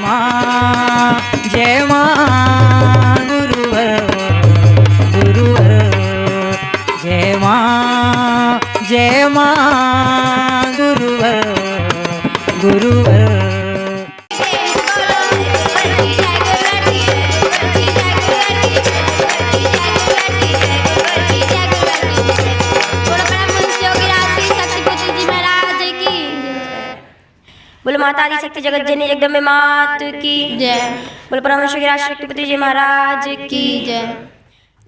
माँ जय माँ गुरुवर गुरुवर जय माँ गुरुवर गुरुवर। बोलो माता आदि शक्ति जगत जननी जगदम्बे मात की जय। बोलो परमेश्वर की राष्ट्रपति जी महाराज की जय।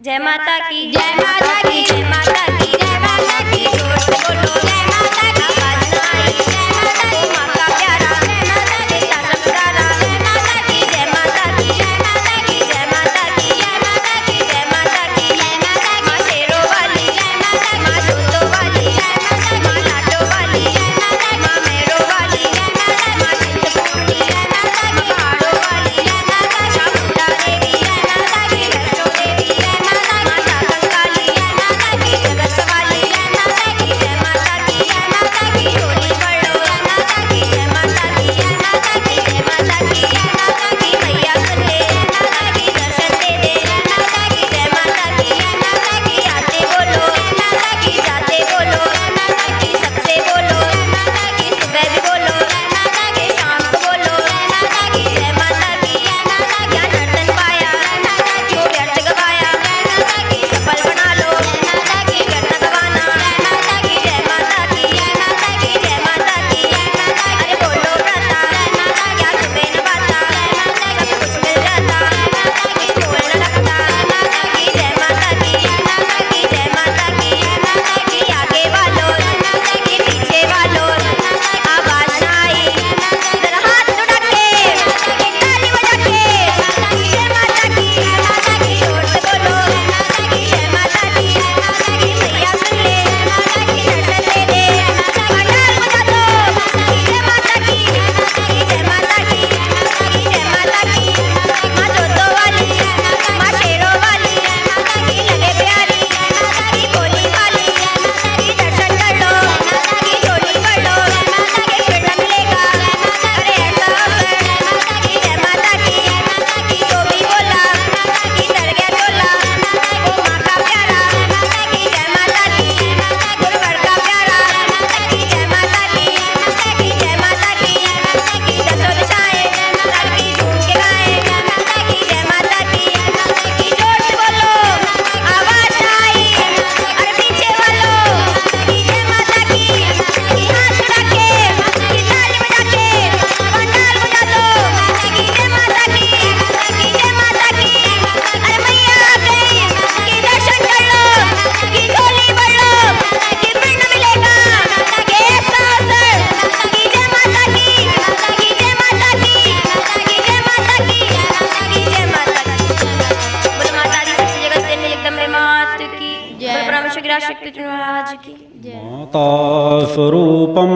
जय माता की जय माता की जय माता की जय माता की जोर से बोलो जय माता की आवाज ना आई जय माता की माँ का प्यारा जय माता की सब प्यारा जय माता की जय माता की जय माता की जय माता की जय माता की जय माता की जय माता माँ शेरों वाली जय माता माँ जोतों वाली जय माता माँ लाडों वाली जय माता माँ मेरों वाली जय माता माँ चिंतपूर्णी जय माता माँ पहाड़ों वाली जय माता माँ मुंडा देवी जय माता की वैष्णो देवी जय माता माँ शाकंकाली जय माता की जगत सवाली जय माता की जय माता की जय माता की झोली बड़ो जय माता की जय माता की जय माता की जय माता की जय माता की मैया सुन ले जय माता की दर्शन दे दे जय माता की जय माता की जय माता की आते बोलो जय माता की जाते बोलो जय माता की सबसे बोलो जय माता की सुबह भी बोलो जय माता की शाम को बोलो जय माता की जय माता की जय माता ज्ञान नर्तन पाया जय माता की व्यर्थ गवाया जय माता की सफल बना लो जय माता की व्यर्थ गवाना जय माता की जय माता की जय माता की जय माता की जय माता अरे बोलो प्रता जय माता क्या तुम्हें न बाता जय माता सब कुछ मिल जाता जय माता की बोल न रखता जय माता की जय माता की जय माता की जय माता की जय माता की आगे वालों जय माता की पीछे वालों जय माता की आवाज ना आई जरा हाथ उठा के ताली बजा के जय माता की जय माता की जोर से बोलो जय माता की जय माता की जय माता की मैया सुन ले जय माता की दर्शन दे दे जय माता की ढाल बजा दो जय माता की जय माता की जय माता की जय माता की जय माता की माँ जोतों वाली जय माता माँ शेरों वाली जय माता की लगे प्यारी जय माता की भोली वाली जय माता की दर्शन कर लो जय माता की झोली भर लो जय माता की फिर न मिलेगा जय माता अरे ऐसा अवसर जय माता की जय माता की जय माता की जो भी बोला जय माता की तर गया चोला जय माता की माँ का प्यारा जय माता की जय माता की जय माता गुरुवर का प्यारा जय माता की जय माता की जय माता की जय माता की जय माता की दसों दिशाएं जय माता की झूम के गाएं जय माता की जय माता की जय माता की जोर से बोलो आवाज ना आई अरे पीछे वालों जय माता की हाथ उठा के ताली बजा के पंडाल बजा दो जय माता की जय माता की अरे मैया आ गई की दर्शन कर लो की झोली भर लो की फिर न मिलेगा के ऐसा अवसर की जय माता की जय माता की जय माता की जय माता की जय माता की बोलो माता आदि शक्ति जगत जननी जगदम्बे मात की जय। बोलो परमेश्वर की राष्ट्रपति जी महाराज की जय। माता स्वरूपम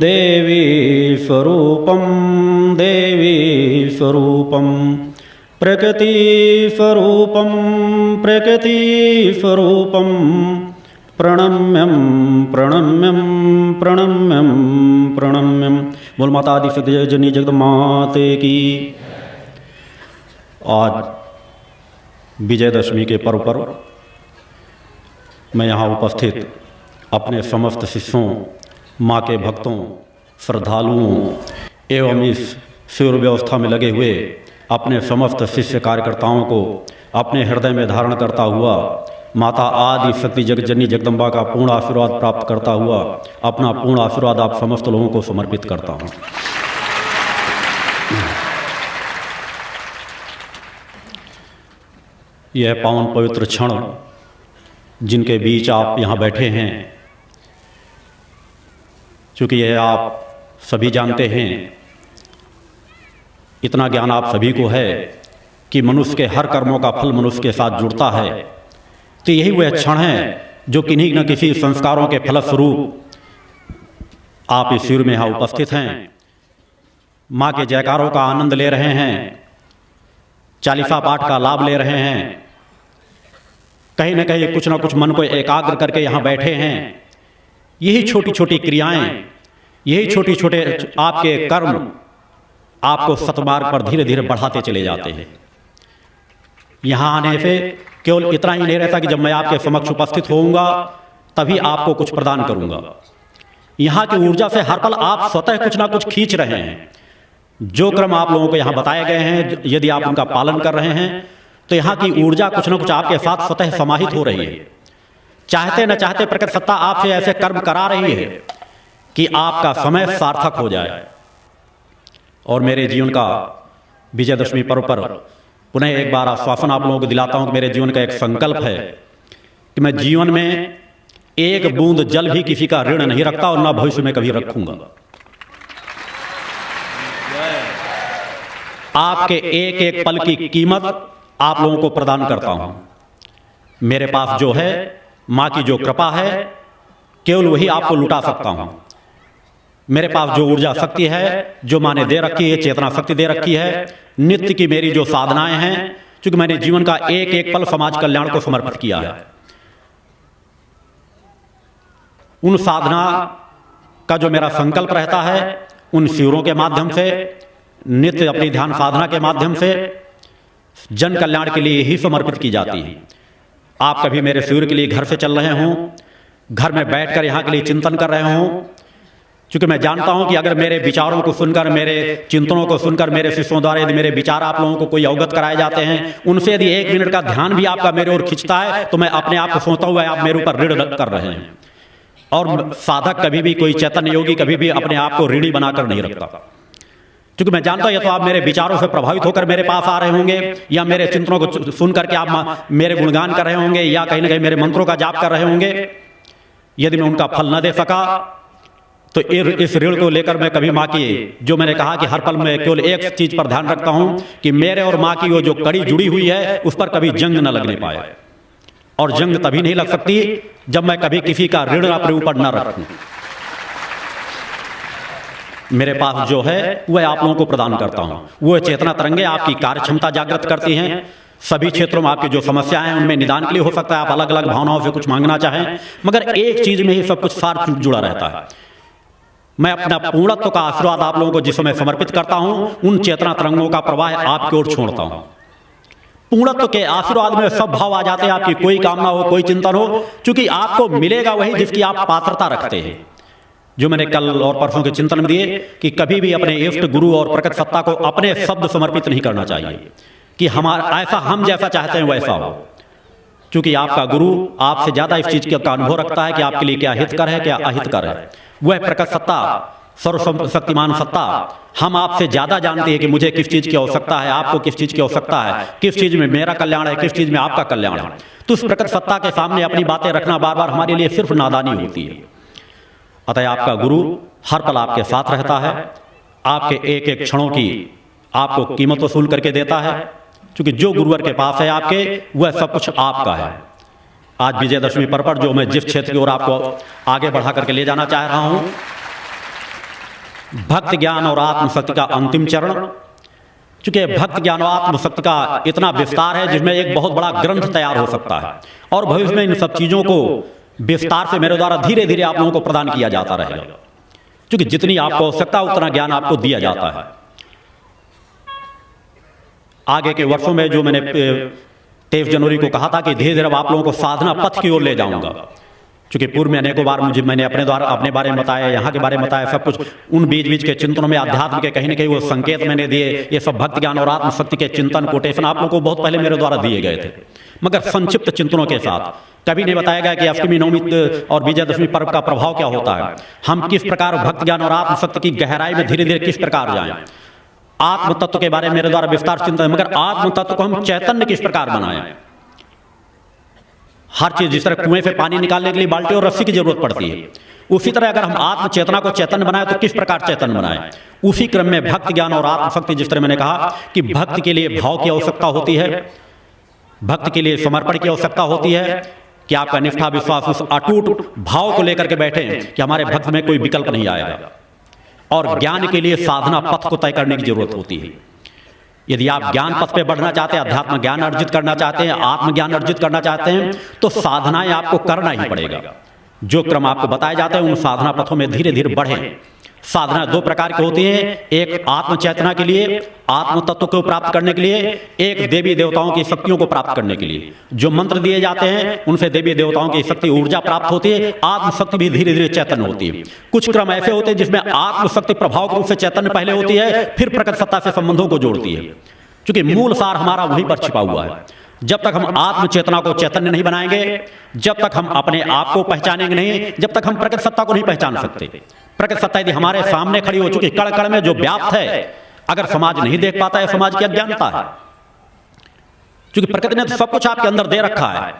देवी स्वरूपम देवी स्वरूपम प्रकृति स्वरूपम प्रकृति स्वरूपम प्रणम्यम प्रणम्यम प्रणम्यम प्रणम्यम। बोल माता आदि शक्ति जननी जगदमाते की। आज विजयदशमी के पर्व पर मैं यहाँ उपस्थित अपने समस्त शिष्यों, माँ के भक्तों, श्रद्धालुओं एवं इस शिविर व्यवस्था में लगे हुए अपने समस्त शिष्य कार्यकर्ताओं को अपने हृदय में धारण करता हुआ माता आदि शक्ति जगत जननी जगदम्बा का पूर्ण आशीर्वाद प्राप्त करता हुआ अपना पूर्ण आशीर्वाद आप समस्त लोगों को समर्पित करता हूँ। यह पावन पवित्र क्षण जिनके बीच आप यहाँ बैठे हैं, चूँकि यह आप सभी जानते हैं, इतना ज्ञान आप सभी को है कि मनुष्य के हर कर्मों का फल मनुष्य के साथ जुड़ता है। तो यही वह क्षण है जो किन्हीं न किसी संस्कारों के फलस्वरूप आप इस शिविर में यहाँ उपस्थित हैं, माँ के जयकारों का आनंद ले रहे हैं, चालीसा पाठ का लाभ ले रहे हैं, कहीं न कहीं कुछ न कुछ मन को एकाग्र करके यहाँ बैठे हैं। यही छोटी छोटी क्रियाएं यही छोटे छोटे आपके कर्म आपको सतमार्ग पर धीरे धीरे बढ़ाते चले जाते हैं। यहाँ आने से केवल इतना ही नहीं रहता कि जब मैं आपके समक्ष उपस्थित होऊंगा तभी आपको कुछ प्रदान करूंगा। यहाँ की ऊर्जा से हर पल आप स्वतः कुछ ना कुछ खींच रहे हैं। जो क्रम आप लोगों को यहाँ बताए गए हैं, यदि आप उनका पालन कर रहे हैं तो यहाँ की ऊर्जा कुछ ना कुछ आपके साथ स्वतः समाहित हो रही है। चाहते न चाहते प्रकृति सत्ता आपसे ऐसे कर्म करा रही है कि आपका समय सार्थक हो जाए। और मेरे जीवन का विजयदशमी पर्व पर पुनः एक बार आश्वासन आप लोगों को दिलाता हूं कि मेरे जीवन का एक संकल्प है कि मैं जीवन में एक बूंद जल भी किसी का ऋण नहीं रखता और ना भविष्य में कभी रखूंगा। आपके एक एक पल की कीमत आप लोगों को प्रदान करता हूं। मेरे पास जो है, मां की जो कृपा है, केवल वही आपको लुटा सकता हूं। मेरे पास जो ऊर्जा शक्ति है, जो मां ने दे रखी है, चेतना शक्ति दे रखी है, नित्य की मेरी जो साधनाएं हैं, क्योंकि मैंने जीवन का एक एक पल समाज कल्याण को समर्पित किया है, उन साधना का जो मेरा संकल्प रहता है, उन शिविरों के माध्यम से, नित्य अपनी ध्यान साधना के माध्यम से जन कल्याण के लिए ही समर्पित की जाती है। आप कभी मेरे शिविर के लिए घर से चल रहे हों, घर में बैठकर यहाँ के लिए चिंतन कर रहे हों, क्योंकि मैं जानता हूं कि अगर मेरे विचारों को सुनकर, मेरे चिंतनों को सुनकर, मेरे शिष्यों द्वारा यदि मेरे विचार आप लोगों को कोई अवगत कराए जाते हैं, उनसे यदि 1 मिनट का ध्यान भी आपका मेरे ओर खिंचता है तो मैं अपने आप को सोचता हुआ आप मेरे ऊपर ऋण कर रहे हैं। और साधक कभी भी, कोई चैतन्य योगी कभी भी अपने आप को ऋणी बनाकर नहीं रखता, क्योंकि मैं जानता हूं या तो आप मेरे विचारों से प्रभावित होकर मेरे पास आ रहे होंगे, या मेरे चिंतनों को सुन करके आप मेरे गुणगान कर रहे होंगे, या कहीं ना कहीं मेरे मंत्रों का जाप कर रहे होंगे। यदि मैं उनका फल न दे सका तो इस ऋण को लेकर मैं कभी माँ की, जो मैंने कहा कि हर पल में केवल एक चीज पर ध्यान रखता हूं कि मेरे और माँ की वो जो कड़ी जुड़ी हुई है उस पर कभी जंग न लगने पाए। और जंग तभी नहीं लग सकती जब मैं कभी किसी का ऋण अपने ऊपर न रखूं। मेरे पास जो है वह आप लोगों को प्रदान करता हूं। वो चेतना तरंगे आपकी कार्य क्षमता जागृत करती हैं। सभी क्षेत्रों में आपकी जो समस्याएं हैं उनमें निदान के लिए हो सकता है आप अलग अलग भावनाओं से कुछ मांगना चाहें, मगर एक चीज में ही सब कुछ सार जुड़ा रहता है। मैं अपना पूर्णत्व का आशीर्वाद आप लोगों को जिस समय समर्पित करता हूं, उन चेतना तरंगों का प्रवाह आपकी ओर छोड़ता हूं। पूर्णत्व के आशीर्वाद में सब भाव आ जाते हैं। आपकी कोई कामना हो, कोई चिंतन हो, क्योंकि आपको मिलेगा वही जिसकी आप पात्रता रखते हैं। जो मैंने कल और परसों के चिंतन में दिए कि कभी भी अपने इष्ट गुरु और प्रकट सत्ता को अपने शब्द समर्पित नहीं करना चाहिए कि हमारा ऐसा हम जैसा चाहते हैं वैसा हो, क्योंकि आपका गुरु आपसे ज्यादा इस चीज का अनुभव रखता है कि आपके लिए क्या हितकर है, क्या अहितकर है। वह प्रकट सत्ता, सर्वशक्तिमान सत्ता हम आपसे ज्यादा जानते हैं कि मुझे किस चीज की आवश्यकता है, आपको किस चीज की आवश्यकता है, किस चीज में मेरा कल्याण है, किस चीज में आपका कल्याण है। तो उस प्रकट सत्ता के सामने अपनी बातें रखना बार बार हमारे लिए सिर्फ नादानी होती है। अतः आपका गुरु हर पल आपके साथ रहता है, आपके एक एक क्षणों की आपको कीमत वसूल करके देता है, क्योंकि जो गुरुवर के पास है आपके, वह सब कुछ आपका है। आज विजयदशमी पर्व पर जो मैं जिस क्षेत्र की ओर आपको आगे बढ़ा करके ले जाना चाह रहा हूं, भक्त ज्ञान और आत्मशक्ति का अंतिम चरण, क्योंकि भक्त ज्ञान और आत्मशक्ति का इतना विस्तार है जिसमें एक बहुत बड़ा ग्रंथ तैयार हो सकता है, और भविष्य में इन सब चीजों को विस्तार से मेरे द्वारा धीरे धीरे आप लोगों को प्रदान किया जाता रहेगा, क्योंकि जितनी आपको आवश्यकता उतना ज्ञान आपको दिया जाता है। आगे के वर्षों में जो मैंने 23 जनवरी को कहा था कि धीरे धीरे आप लोगों को साधना पथ की ओर ले जाऊंगा, क्योंकि पूर्व में अनेकों बार मैंने अपने बारे में बताया, यहाँ के बारे में बताया, सब कुछ उन बीच बीच के चिंतनों में अध्यात्म के कहीं न कहीं वो संकेत मैंने दिए। ये सब भक्त ज्ञान और आत्मशक्ति के चिंतन कोटेशन आप लोगों को बहुत पहले मेरे द्वारा दिए गए थे, मगर संक्षिप्त चिंतनों के साथ। कभी नहीं बताया गया कि अष्टमी, नवमी और विजयदशमी पर्व का प्रभाव क्या होता है, हम किस प्रकार भक्त ज्ञान और आत्मशक्ति की गहराई में धीरे धीरे किस प्रकार जाएं। आत्म तत्व के बारे में मेरे द्वारा विस्तार चिंतन है, मगर आत्म तत्व को हम चैतन्य किस प्रकार बनाएं। हर चीज, जिस तरह कुएं से पानी निकालने के लिए बाल्टी और रस्सी की जरूरत पड़ती है, उसी तरह अगर हम आत्म चेतना को चैतन्य बनाए तो किस प्रकार चैतन्य बनाएं। उसी क्रम में भक्त ज्ञान और आत्मशक्ति, जिस तरह मैंने कहा कि भक्त के लिए भाव की आवश्यकता होती है, भक्त के लिए समर्पण की आवश्यकता होती है, कि आपका निष्ठा विश्वास उस अटूट भाव को लेकर के बैठे कि हमारे भक्त में कोई विकल्प नहीं आएगा। और ज्ञान के लिए साधना पथ को तय करने की जरूरत होती है। यदि आप ज्ञान पथ पे बढ़ना चाहते हैं, अध्यात्म ज्ञान अर्जित करना चाहते हैं, आत्मज्ञान अर्जित करना चाहते हैं, तो साधनाएं आपको करना ही पड़ेगा। जो क्रम आपको बताए जाते हैं उन साधना पथों में धीरे धीरे बढ़ें, साधना दो प्रकार की होती है, एक आत्म चेतना के लिए, आत्म तत्व को प्राप्त करने के लिए, एक देवी देवताओं की शक्तियों को प्राप्त करने के लिए। जो मंत्र दिए जाते हैं उनसे देवी देवताओं की शक्ति ऊर्जा प्राप्त होती है, आत्म शक्ति भी धीरे धीरे चैतन्य होती है। कुछ क्रम ऐसे होते हैं जिसमें आत्म शक्ति प्रभाव रूप से चैतन्य पहले होती है, फिर प्रकट सत्ता से संबंधों को जोड़ती है, क्योंकि मूल सार हमारा वहीं पर छिपा हुआ है। जब तक हम आत्म चेतना को चैतन्य नहीं बनाएंगे, जब तक हम अपने आप को पहचानेंगे नहीं, जब तक हम प्रकट सत्ता को नहीं पहचान सकते। प्रकट सत्ता यदि हमारे सामने खड़ी हो चुकी, कण कण में जो व्याप्त है, अगर समाज नहीं देख पाता है, समाज की अज्ञानता है। क्योंकि प्रकृति ने तो सब कुछ आपके अंदर दे रखा है।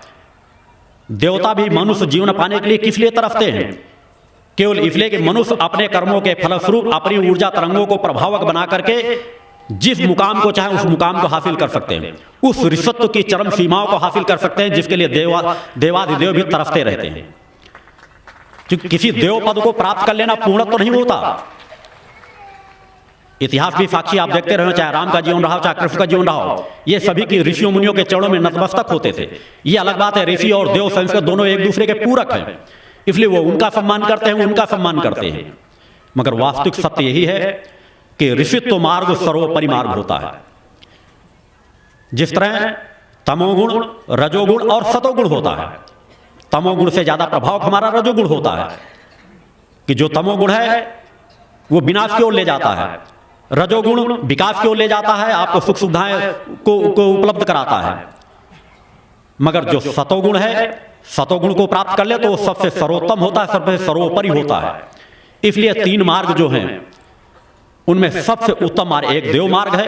देवता भी मनुष्य जीवन पाने के लिए किस लिए तरसते हैं? केवल इसलिए कि मनुष्य अपने कर्मों के फलस्वरूप अपनी ऊर्जा तरंगों को प्रभावक बना करके जिस मुकाम को चाहे उस मुकाम को हासिल कर सकते हैं, उस ऋषत्व की चरम सीमाओं को हासिल कर सकते हैं, जिसके लिए देवाधिदेव भी तरसते रहते हैं। क्योंकि किसी देव पद को प्राप्त कर लेना पूर्णत्व तो नहीं होता। इतिहास भी साक्षी आप देखते रहे, चाहे राम का जीवन रहा हो, चाहे कृष्ण का जीवन रहा हो, ये सभी की ऋषियों मुनियों के चरणों में नतमस्तक होते थे। ये अलग बात है, ऋषि और देव संस्कृत दोनों एक दूसरे के पूरक हैं, इसलिए वो उनका सम्मान करते हैं, उनका सम्मान करते हैं। मगर वास्तविक सत्य यही है कि ऋषित्व मार्ग सर्वोपरि मार्ग होता है। जिस तरह तमोगुण, रजोगुण और सतोगुण होता है, तमोगुण से ज्यादा प्रभाव हमारा रजोगुण होता है, कि जो तमोगुण है वो विनाश की ओर ले जाता है, रजोगुण विकास की ओर ले जाता है, आपको सुख सुविधाएं को उपलब्ध कराता है। मगर जो सतोगुण है, सतोगुण को प्राप्त कर ले तो वो सबसे सर्वोत्तम होता है, सबसे सर्वोपरि होता है। इसलिए तीन मार्ग जो हैं उनमें सबसे उत्तम मार्ग एक देव मार्ग है,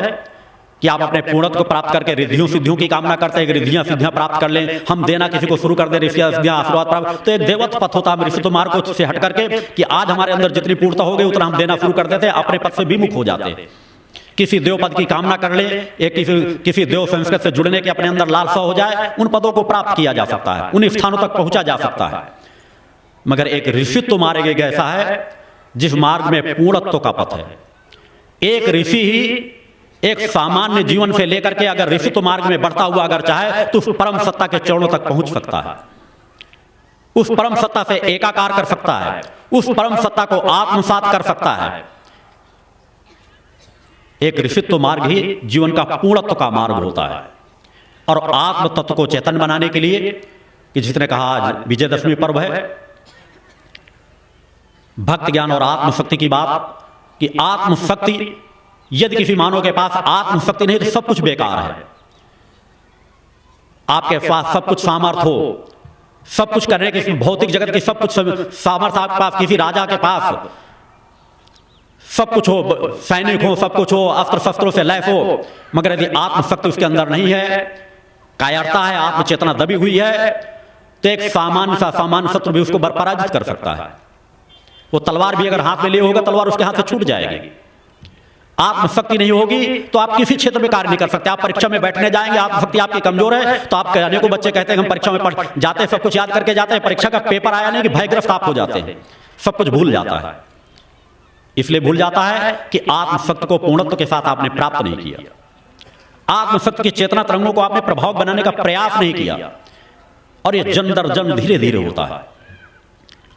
कि आप अपने पूर्णत्व को प्राप्त करके रिद्धियों सिद्धियों की कामना करते हैं, रिद्धियां सिद्धियां प्राप्त कर लें, हम देना किसी को शुरू कर दें, ऋषियां सिद्धियां आशीर्वाद प्राप्त, तो एक देवत्व पथ होता है ऋषित्व मार्ग को से हट करके, कि आज हमारे अंदर जितनी पूर्णता हो गई उतना हम देना शुरू कर देते हैं, अपने पद से विमुख हो जाते हैं। किसी देव पद की कामना कर ले, एक किसी देव संस्कृत से जुड़ने की अपने अंदर लालसा हो जाए, उन पदों को प्राप्त किया जा सकता है, उन स्थानों तक पहुंचा जा सकता है। मगर एक ऋषित्व मार्ग एक ऐसा है जिस मार्ग में पूर्णत्व का पथ है। एक ऋषि ही एक सामान्य जीवन से लेकर के अगर ऋषित्व मार्ग में बढ़ता हुआ अगर चाहे तो उस परम सत्ता के चरणों तक पहुंच सकता है, उस परम सत्ता से एकाकार कर सकता है, उस परम सत्ता को आत्मसात कर सकता है। एक ऋषित्व मार्ग ही जीवन का पूर्णत्व का मार्ग होता है। और आत्म तत्व को चेतन बनाने के लिए, कि जिसने कहा आज विजयदशमी पर्व है, भक्त ज्ञान और आत्मशक्ति की बात, कि आत्मशक्ति यदि किसी मानव के पास आत्मशक्ति नहीं तो सब कुछ बेकार है। आपके पास सब कुछ सामर्थ्य हो, सब कुछ करने की भौतिक जगत की सब कुछ सामर्थ्य आपके पास, किसी राजा के पास सब कुछ हो, सैनिक हो, सब कुछ हो, अस्त्र शस्त्रों से लैस हो, मगर यदि आत्मशक्ति उसके अंदर नहीं है, कायरता है, आत्मचेतना दबी हुई है, तो एक सामान्य शत्रु भी उसको पराजित कर सकता है। वो तलवार भी अगर हाथ में लिए होगा, तलवार उसके हाथ से छूट जाएगी। आत्मशक्ति नहीं होगी तो आप किसी क्षेत्र में कार्य नहीं कर सकते। आप परीक्षा में बैठने जाएंगे, आत्मशक्ति आपकी कमजोर है, तो आप अनेकों बच्चे कहते हैं हम परीक्षा में पढ़ जाते हैं, सब कुछ याद करके जाते हैं, परीक्षा का पेपर आया नहीं कि भयग्रस्त आप हो जाते हैं, सब कुछ भूल जाता है। इसलिए भूल जाता है कि आत्मशक्ति को पूर्णत्व के साथ आपने प्राप्त नहीं किया, आत्मशक्ति की चेतना तरंगों को आपने प्रभाव बनाने का प्रयास नहीं किया। और ये जन दर जन धीरे धीरे होता है।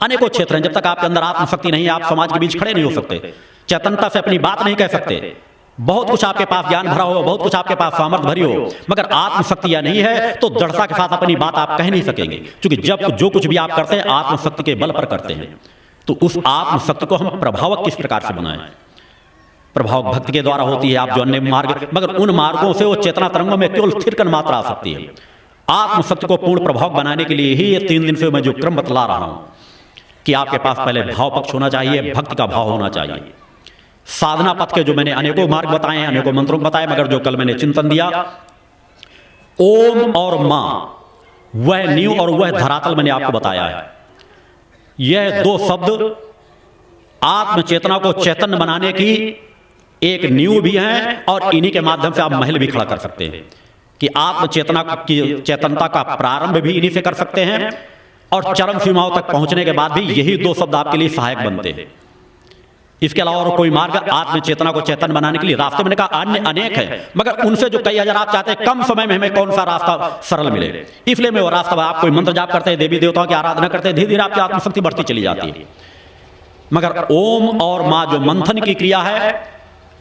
अनेकों क्षेत्र हैं, जब तक आपके अंदर आत्मशक्ति नहीं है आप समाज के बीच खड़े नहीं हो सकते, चेतनता से अपनी बात नहीं कह सकते। बहुत कुछ आपके पास ज्ञान भरा हो, बहुत कुछ आपके पास सामर्थ्य भरी हो, मगर आत्मशक्ति या नहीं है तो दृढ़ता के साथ अपनी बात आप कह नहीं सकेंगे। क्योंकि जब जो कुछ भी आप करते हैं आत्मशक्ति के बल पर करते हैं, तो उस आत्मशक्ति को हम प्रभावक किस प्रकार से बनाएं? प्रभावक भक्ति के द्वारा होती है। आप जो अन्य मार्ग, मगर उन मार्गों से वो चेतना तरंगों में केवल थिरकन मात्रा आ सकती है। आत्मशक्ति को पूर्ण प्रभावक बनाने के लिए ही ये 3 दिन से मैं जो क्रम बतला रहा हूं, कि आपके पास पहले भाव पक्ष होना चाहिए, भक्ति का भाव होना चाहिए। साधना पथ के जो मैंने अनेकों मार्ग बताए हैं, अनेकों मंत्रों बताए, मगर जो कल मैंने चिंतन दिया, ओम और मां, वह नींव और वह धरातल मैंने आपको बताया है। यह 2 शब्द आत्म चेतना को चैतन्य बनाने की एक नींव भी है, और इन्हीं के माध्यम से आप महल भी खड़ा कर सकते हैं। कि आत्म चेतना की चेतनता का प्रारंभ भी इन्हीं से कर सकते हैं, और चरम सीमाओं तक पहुंचने के बाद भी यही 2 शब्द आपके लिए सहायक बनते हैं। इसके अलावा और कोई मार्ग आत्म चेतना को चेतन बनाने के लिए रास्ते मैंने कहा अन्य अनेक है, मगर उनसे जो कई हजार आप चाहते हैं कम समय में हमें कौन सा रास्ता सरल मिले, इसलिए मैं वो रास्ता, आप कोई मंत्र जाप करते हैं, देवी देवताओं की आराधना करते हैं, धीरे धीरे आपकी आत्मशक्ति बढ़ती चली जाती है। मगर ओम और माँ जो मंथन की क्रिया है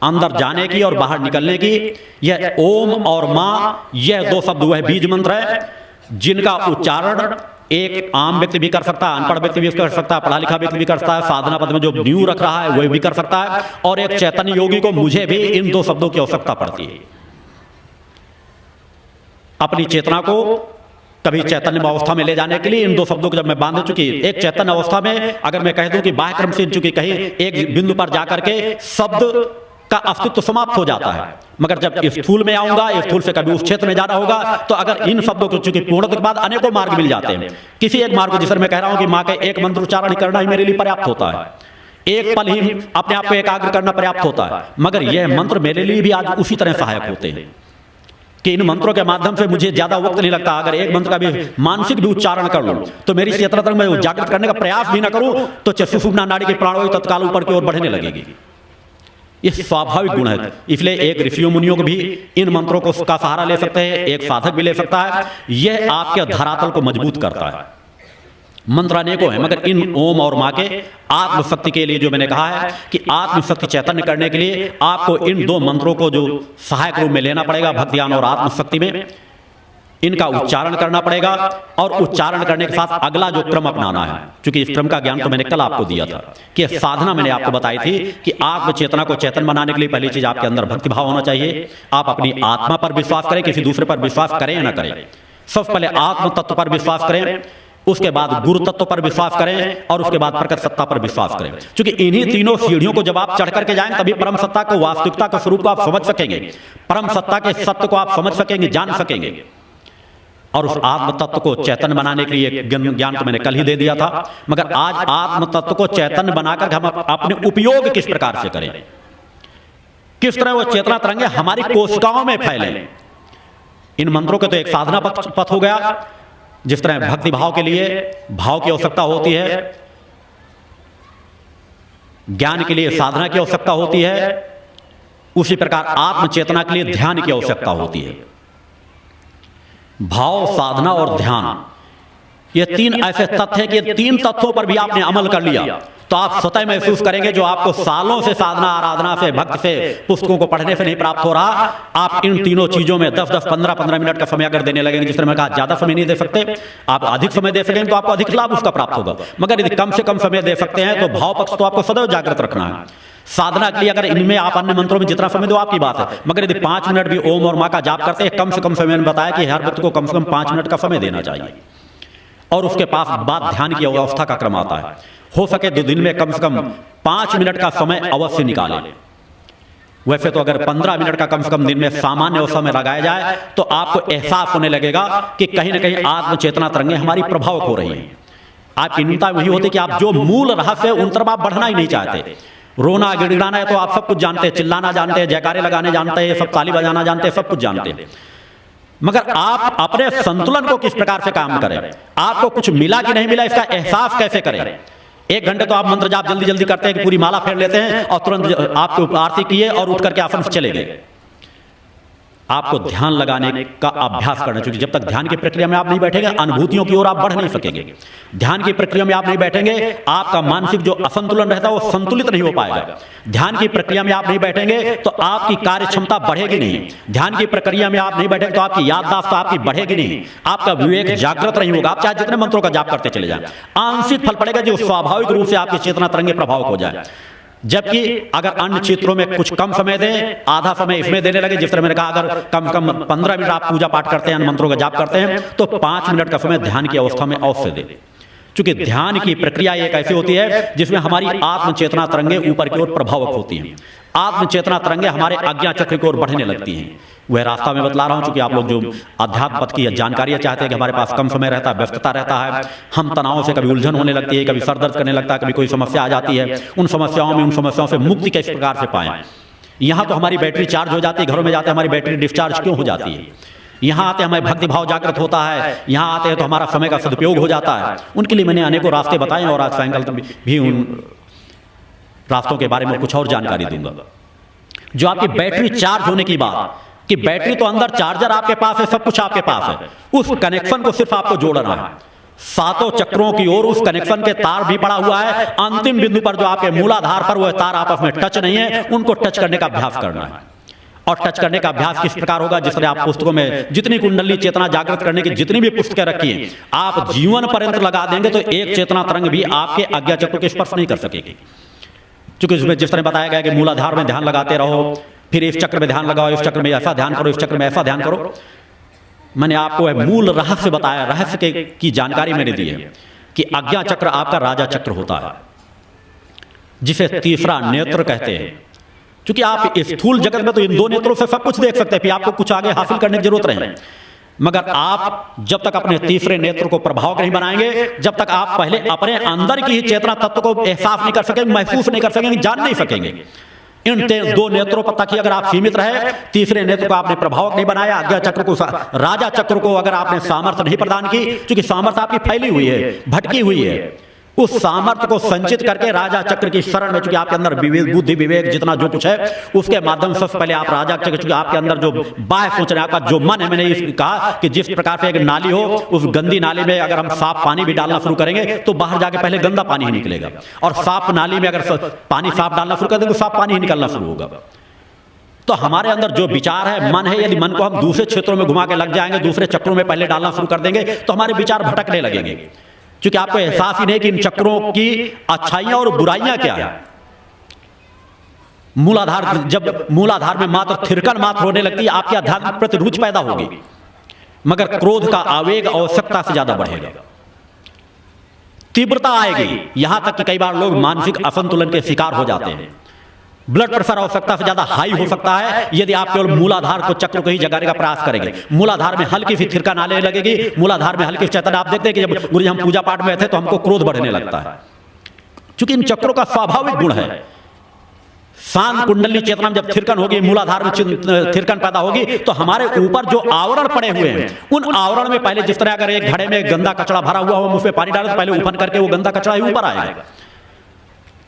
अंदर जाने की और बाहर निकलने की, यह ओम और माँ, यह दो शब्द वह बीज मंत्र है जिनका उच्चारण एक आम व्यक्ति भी कर सकता है, अनपढ़ व्यक्ति भी कर सकता है, पढ़ा लिखा व्यक्ति भी कर सकता है, साधना पद में जो न्यू रख रहा है वह भी कर सकता है, और एक चैतन्य योगी को, मुझे भी इन दो शब्दों की आवश्यकता पड़ती है। अपनी चेतना को कभी चैतन्य अवस्था में ले जाने के लिए इन दो शब्दों को जब मैं बांध चुकी, एक चैतन्य अवस्था में अगर मैं कह दूं कि बाह्य क्रम से चुकी, कहीं एक बिंदु पर जाकर के शब्द का अस्तित्व समाप्त हो जाता है, मगर जब स्थूल में आऊंगा, स्थूल से कभी उस क्षेत्र में जाना होगा, तो अगर इन शब्दों को चूंकि पूर्णता के बाद अनेकों मार्ग मिल जाते हैं, किसी एक मार्ग को, जिस मैं कह रहा हूं कि माँ के एक मंत्र उच्चारण करना ही मेरे लिए पर्याप्त होता है, एक पल ही अपने आप को एकाग्र करना पर्याप्त होता है, मगर यह मंत्र मेरे लिए भी आज उसी तरह सहायक होते हैं कि इन मंत्रों के माध्यम से मुझे ज्यादा वक्त नहीं लगता। अगर एक मंत्र का भी मानसिक भी उच्चारण कर लूं तो मेरी चेतना तक मैं जागृत करने का प्रयास भी ना करूं तो सुषुम्ना नाड़ी की प्राणवायु तत्काल ऊपर की ओर बढ़ने लगेगी। यह स्वाभाविक गुण है, इसलिए एक ऋषियों मुनियों को भी इन मंत्रों को का सहारा ले सकते हैं, एक साधक भी ले सकता है। यह आपके धरातल को मजबूत करता है। मंत्र अनेकों हैं, मगर इन ओम और माँ के आत्मशक्ति के लिए जो मैंने कहा है कि आत्मशक्ति चैतन्य करने के लिए आपको इन दो मंत्रों को जो सहायक रूप में लेना पड़ेगा, भक्ति ज्ञान और आत्मशक्ति में इनका उच्चारण करना पड़ेगा, और उच्चारण करने के साथ अगला जो क्रम अपनाना है, क्योंकि इस क्रम का ज्ञान तो मैंने कल आपको दिया था कि साधना मैंने आपको बताई थी कि आत्म चेतना को चेतन बनाने के लिए पहली चीज आपके अंदर भक्ति भाव होना चाहिए। आप अपनी आत्मा पर विश्वास करें, किसी दूसरे पर विश्वास करें या ना करें, सबसे पहले आत्म तत्व पर विश्वास करें, उसके बाद गुरु तत्व पर विश्वास करें, और उसके बाद प्रकट सत्ता पर विश्वास करें। क्योंकि इन्हीं तीनों सीढ़ियों को जब आप चढ़ करके जाएंगे तभी परम सत्ता को, वास्तविकता के स्वरूप को आप समझ सकेंगे, परम सत्ता के सत्य को आप समझ सकेंगे, जान सकेंगे। और उस आत्म तत्व को चैतन्य बनाने के लिए ज्ञान तो मैंने कल ही दे दिया था, मगर आज आत्म तत्व को चैतन्य बनाकर हम अपने उपयोग किस प्रकार से करें, किस तरह वो चेतना तरंगे हमारी कोशिकाओं में फैले। इन मंत्रों के तो एक साधना पथ हो गया, जिस तरह भक्ति भाव के लिए भाव की आवश्यकता होती है, ज्ञान के लिए साधना की आवश्यकता होती है, उसी प्रकार आत्म चेतना के लिए ध्यान की आवश्यकता होती है। भाव, साधना और ध्यान, ये तीन ऐसे तत्व हैं कि तीन तत्वों पर भी आपने अमल कर लिया तो आप स्वतः महसूस करेंगे जो आपको सालों से साधना, आराधना से, भक्ति से, पुस्तकों को पढ़ने से नहीं प्राप्त हो रहा, आप इन तीनों चीजों में 10-10, 15-15 मिनट का समय अगर देने लगेंगे, जिस तरह मैं कहा ज्यादा समय नहीं दे सकते, आप अधिक समय दे सकेंगे तो आपको अधिक लाभ उसका प्राप्त होगा, मगर यदि कम से कम समय दे सकते हैं तो भाव पक्ष तो आपको सदैव जागृत रखना है। साधना के लिए अगर इनमें आप अन्य मंत्रों में जितना समय दो आपकी बात है, मगर यदि 5 मिनट भी ओम और माँ का जाप करते हैं, कम से कम समय मैंने बताया कि हर व्यक्ति को कम से कम 5 मिनट का समय देना चाहिए, और उसके पास बाद ध्यान की अवस्था का क्रम आता है। हो सके तो दिन में कम से कम 5 मिनट का समय अवश्य निकालें। वैसे तो अगर 15 मिनट का कम से कम दिन में सामान्य अवस्था में लगाया जाए तो आपको एहसास होने लगेगा कि कहीं ना कहीं आत्म चेतना तरंगे हमारी प्रभावक हो रही हैं। आपकी न्यूनता वही होती कि आप जो मूल रहस्य उन तरफ आप बढ़ना ही नहीं चाहते। रोना गिड़गिड़ाना है तो आप सब कुछ जानते हैं, चिल्लाना जानते हैं, जयकारे लगाने जानते हैं, सब ताली बजाना जानते हैं, सब कुछ जानते हैं, मगर आप अपने संतुलन को किस प्रकार से काम करें, आपको कुछ मिला कि नहीं मिला इसका एहसास कैसे करें। 1 घंटे तो आप मंत्र जाप जल्दी जल्दी करते हैं कि पूरी माला फेर लेते हैं और तुरंत आपको आरती किए और उठ करके आसन से चले गए। आपको ध्यान लगाने का अभ्यास करना चाहिए। जब तक ध्यान की प्रक्रिया में आप नहीं बैठेंगे, अनुभूतियों की ओर आप बढ़ नहीं सकेंगे। ध्यान की प्रक्रिया में आप नहीं बैठेंगे, आपका मानसिक जो असंतुलन रहता है वो संतुलित नहीं हो पाएगा। ध्यान की प्रक्रिया में आप नहीं बैठेंगे तो आपकी कार्य क्षमता बढ़ेगी नहीं। ध्यान की प्रक्रिया में आप नहीं बैठेंगे तो आपकी याददाश्त आपकी बढ़ेगी नहीं, आपका विवेक जागृत नहीं होगा। आप चाहे जितने मंत्रों का जाप करते चले जाएं, आंशिक फल पड़ेगा जो स्वाभाविक रूप से आपकी चेतना तरंगे प्रभावित हो जाए। जबकि अगर अन्य क्षेत्रों में कुछ कम समय दें, आधा समय इसमें देने लगे, जिस तरह मैंने कहा अगर कम कम 15 मिनट आप पूजा पाठ करते हैं, मंत्रों का जाप करते हैं, तो 5 मिनट का समय ध्यान की अवस्था में अवश्य दें। क्योंकि ध्यान की प्रक्रिया एक ऐसी होती है जिसमें हमारी आत्म चेतना तरंगे ऊपर की ओर प्रभावक होती हैं। आत्म चेतना तरंगे हमारे आज्ञा चक्र की ओर बढ़ने लगती हैं। वह रास्ता मैं बतला रहा हूं, क्योंकि आप लोग जो अध्यात्म पथ की जानकारियां चाहते हैं कि हमारे पास कम समय रहता है, व्यस्तता रहता है, हम तनाव से कभी उलझन होने लगती है, कभी सर दर्द करने लगता है, कभी कोई समस्या आ जाती है, उन समस्याओं से मुक्ति किस प्रकार से पाएं। यहाँ तो हमारी बैटरी चार्ज हो जाती है, घरों में जाते हैं हमारी बैटरी डिस्चार्ज क्यों हो जाती है, यहाँ आते हमें भक्ति भाव जागृत होता है, यहाँ आते हैं तो हमारा समय का सदुपयोग हो जाता है। उनके लिए मैंने अनेकों रास्ते बताए और आज सायंकाल भी उन रास्तों के बारे में कुछ और जानकारी दूंगा। जो आपकी बैटरी चार्ज होने की बात, कि बैटरी तो अंदर चार्जर आपके पास है, सब कुछ आपके पास है, उस कनेक्शन को सिर्फ आपको जोड़ना है। सातों चक्रों की ओर उस कनेक्शन के तार भी पड़ा हुआ है। अंतिम बिंदु पर जो आपके मूलाधार पर वो तार आपस में टच नहीं है, उनको टच करने का अभ्यास करना है। और टच करने का अभ्यास किस प्रकार होगा? जिस तरह आप पुस्तकों में जितनी कुंडली चेतना जागृत करने की जितनी भी पुस्तकें रखी हैं, आप जीवन पर्यंत लगा देंगे तो एक चेतना तरंग भी आपके आज्ञा चक्र को स्पर्श नहीं कर सकेगी। क्योंकि उसमें जिस तरह बताया गया कि मूलाधार में ध्यान लगाते रहो, फिर इस चक्र में ध्यान लगाओ, इस चक्र में ऐसा ध्यान करो, इस चक्र में ऐसा ध्यान करो। मैंने आपको मूल रहस्य बताया, रहस्य की जानकारी मैंने दी है कि आज्ञा चक्र आपका राजा चक्र होता है, जिसे तीसरा नेत्र कहते हैं। क्योंकि आप स्थूल जगत में तो इन दो नेत्रों से सब कुछ देख सकते हैं, फिर आपको कुछ आगे हासिल करने की जरूरत नहीं, मगर आप जब तक अपने तीसरे नेत्र को प्रभाव नहीं बनाएंगे, जब तक आप पहले अपने अंदर की ही चेतना तत्व को एहसास नहीं कर सकेंगे, महसूस नहीं कर सकेंगे, जान नहीं सकेंगे। इन दो नेत्रों पर तक ही अगर आप सीमित रहे, तीसरे नेत्र को आपने प्रभावक नहीं बनाया, आज्ञा चक्र को, राजा चक्र को अगर आपने सामर्थ्य नहीं प्रदान की, क्योंकि सामर्थ्य आपकी फैली हुई है, भटकी हुई है, उस सामर्थ्य को संचित करके राजा चक्र की शरण में, चूंकि आपके अंदर विवेक, बुद्धि विवेक जितना जो कुछ है, उसके माध्यम से पहले आप राजा चक्र, चूंकि आपके अंदर जो बाह्य सोचना, आपका जो मन है, मैंने कहा कि जिस प्रकार से एक नाली हो, उस गंदी नाली में अगर हम साफ पानी भी डालना शुरू करेंगे तो बाहर जाके पहले गंदा पानी ही निकलेगा, और साफ नाली में अगर पानी साफ डालना शुरू कर देंगे तो साफ पानी ही निकलना शुरू होगा। तो हमारे अंदर जो विचार है, मन है, यदि मन को हम दूसरे क्षेत्रों में घुमा के लग जाएंगे, दूसरे चक्रों में पहले डालना शुरू कर देंगे तो हमारे विचार भटकने लगेंगे, क्योंकि आपको एहसास ही नहीं कि इन चक्रों की अच्छाइयां और बुराइयां क्या है। मूलाधार, जब मूलाधार में मात्र थिरकन मात्र होने लगती है, आपके अध्यात्म प्रति रुचि पैदा होगी, मगर क्रोध का आवेग आवश्यकता से ज्यादा बढ़ेगा, तीव्रता आएगी, यहां तक कि कई बार लोग मानसिक असंतुलन के शिकार हो जाते हैं। ब्लड प्रेशर आवश्यकता से ज्यादा हाई हो सकता है यदि आप केवल मूलाधार को, चक्र को ही जगाने का प्रयास करेंगे। मूलाधार में हल्की सी थिरकन आने लगेगी, मूलाधार में हल्की चेतना। आप देखते हैं कि जब गुरु जी हम पूजा पाठ में थे तो हमको क्रोध बढ़ने लगता है, क्योंकि इन चक्रों का स्वाभाविक गुण है। शांत कुंडली चेतना में जब थिरकन होगी, मूलाधार में थिरकन पैदा होगी, तो हमारे ऊपर जो आवरण पड़े हुए हैं, उन आवरण में पहले जिस तरह अगर एक घड़े में गंदा कचरा भरा हुआ हो, उसमें पानी डालें तो पहले उफन करके वो गंदा कचरा ही ऊपर आएगा।